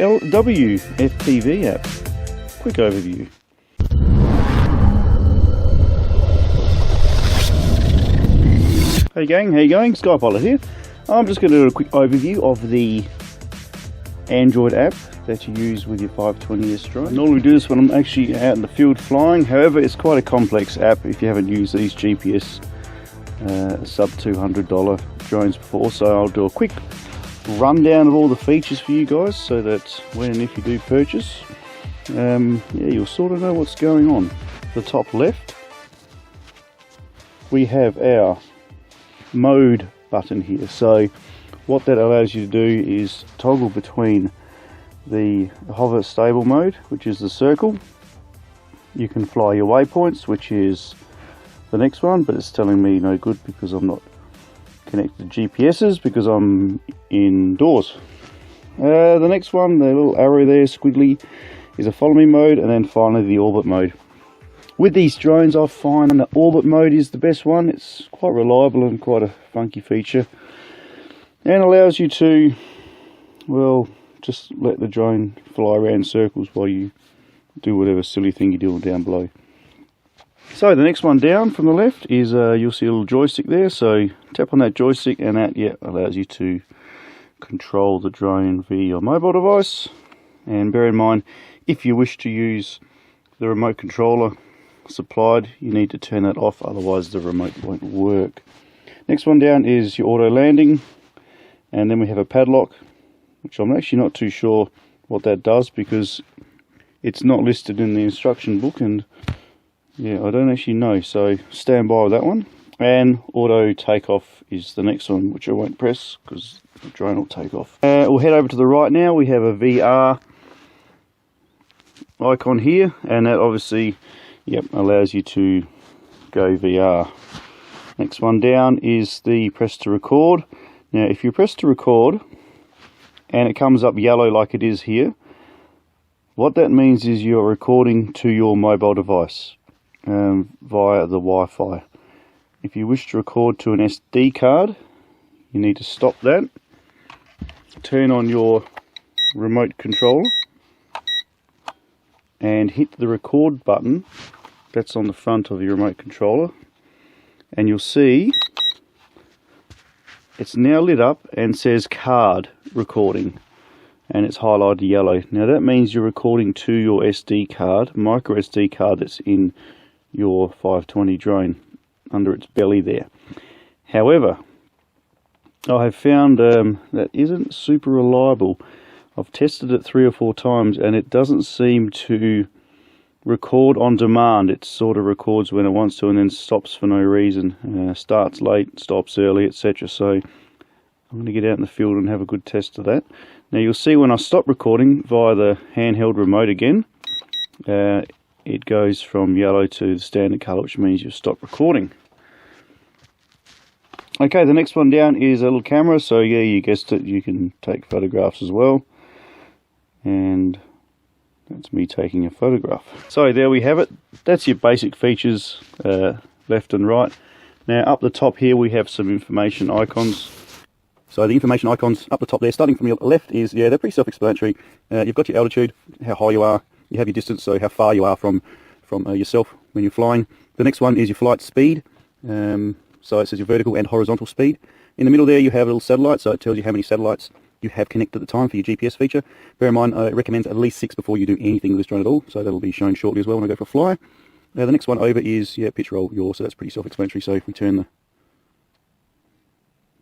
FPV app. Quick overview. Hey gang, how you going? Skypilot here. I'm just going to do a quick overview of the Android app that you use with your 520s drone. I normally do this when I'm actually out in the field flying. However, it's quite a complex app if you haven't used these GPS sub $200 drones before. So I'll do a quick rundown of all the features for you guys, so that when and if you do purchase, yeah, you'll sort of know what's going on. The top left, we have our mode button here. So what that allows you to do is toggle between the hover stable mode, which is the circle. You can fly your waypoints, which is the next one, but it's telling me no good because I'm not connected to GPSs because I'm indoors. The next one, the little arrow there, squiggly, is a follow me mode, and then finally the orbit mode. With these drones, I find the orbit mode is the best one. It's quite reliable and quite a funky feature, and allows you to, well, just let the drone fly around circles while you do whatever silly thing you're doing down below. So the next one down from the left is, you'll see a little joystick there. So tap on that joystick and that, yeah, allows you to control the drone via your mobile device. And bear in mind, if you wish to use the remote controller supplied, you need to turn that off, otherwise the remote won't work. Next one down is your auto landing, and then we have a padlock, which I'm actually not too sure what that does because it's not listed in the instruction book, and yeah, I don't actually know, so stand by with that one. And auto takeoff is the next one, which I won't press because the drone will take off. We'll head over to the right now. We have a VR icon here, and that obviously, yep, allows you to go VR. Next one down is the press to record. Now if you press to record and it comes up yellow like it is here, what that means is you're recording to your mobile device via the Wi-Fi. If you wish to record to an SD card, you need to stop that, turn on your remote controller and hit the record button that's on the front of your remote controller, and you'll see it's now lit up and says card recording, and it's highlighted yellow. Now that means you're recording to your SD card, micro SD card that's in your 520 drone under its belly there. However, I have found that isn't super reliable. I've tested it 3 or 4 times and it doesn't seem to record on demand. It sort of records when it wants to and then stops for no reason. Starts late, stops early, etc. So I'm going to get out in the field and have a good test of that. Now you'll see when I stop recording via the handheld remote again, it goes from yellow to the standard colour, which means you've stopped recording. Okay, the next one down is a little camera. So yeah, you guessed it, you can take photographs as well. And that's me taking a photograph. So there we have it. That's your basic features, left and right. Now up the top here we have some information icons. So the information icons up the top there, starting from your left, is, yeah, they're pretty self-explanatory. You've got your altitude, how high you are. You have your distance, so how far you are from yourself when you're flying. The next one is your flight speed. So it says your vertical and horizontal speed. In the middle there you have a little satellite, so it tells you how many satellites you have connected at the time for your GPS feature. Bear in mind, I recommend at least 6 before you do anything with this drone at all, so that'll be shown shortly as well when I go for a fly. Now the next one over is, yeah, pitch roll yaw, so that's pretty self-explanatory. So if we turn the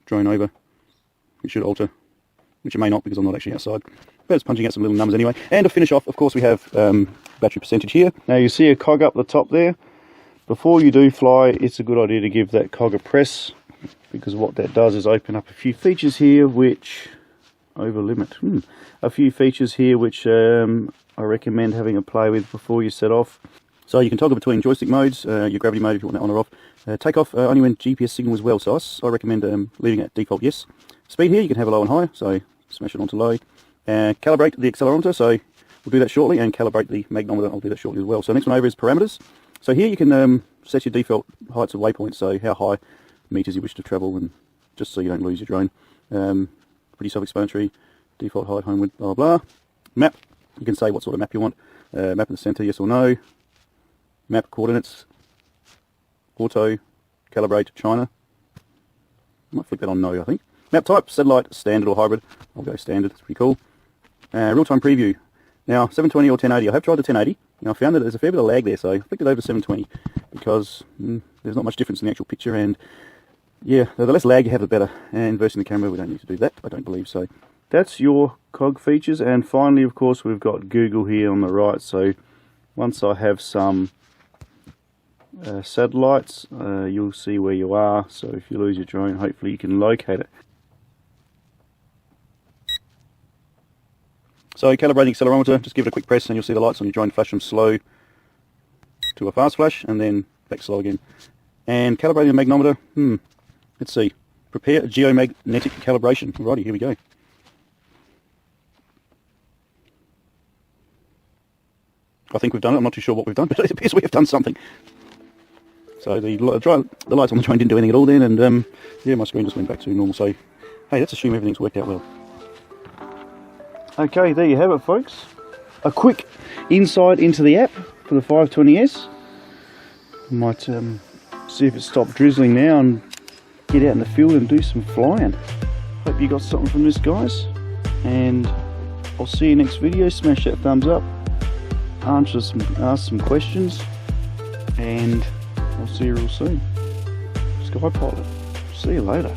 drone over, it should alter, which it may not because I'm not actually outside, but it's punching out some little numbers anyway. And to finish off, of course, we have battery percentage here. Now you see a cog up the top there. Before you do fly, it's a good idea to give that cog a press, because what that does is open up a few features here which over limit. A few features here which I recommend having a play with before you set off. So you can toggle between joystick modes, your gravity mode if you want that on or off. Take off only when GPS signal is well, so I recommend leaving it at default yes. Speed here you can have a low and high, so smash it onto low. Calibrate the accelerometer, so we'll do that shortly, and calibrate the magnometer, I'll do that shortly as well. So next one over is parameters. So here you can set your default heights of waypoints, so how high meters you wish to travel, and just so you don't lose your drone. Pretty self-explanatory. Default height, homeward, blah blah. Map, you can say what sort of map you want. Map in the center, yes or no. Map coordinates. Auto, calibrate, China. I might flick that on no, I think. Map type, satellite, standard or hybrid. I'll go standard, it's pretty cool. Real-time preview. Now, 720 or 1080. I have tried the 1080. Now, I found that there's a fair bit of lag there, so I flicked it over to 720 because there's not much difference in the actual picture, and yeah, the less lag you have, the better. And inversing the camera, we don't need to do that, I don't believe so. That's your cog features, and finally, of course, we've got Google here on the right. So once I have some satellites, you'll see where you are. So if you lose your drone, hopefully you can locate it. So calibrating accelerometer, just give it a quick press and you'll see the lights on your drone flash from slow to a fast flash and then back slow again. And calibrating the magnometer, let's see. Prepare a geomagnetic calibration. Alrighty, here we go. I think we've done it. I'm not too sure what we've done, but it appears we have done something. So the lights on the drone didn't do anything at all then, and yeah, my screen just went back to normal. So hey, let's assume everything's worked out well. Okay, there you have it, folks. A quick insight into the app for the 520s. Might see if it stopped drizzling now and get out in the field and do some flying. Hope you got something from this, guys. And I'll see you next video. Smash that thumbs up. Ask some questions. And I'll see you real soon. Sky Pilot. See you later.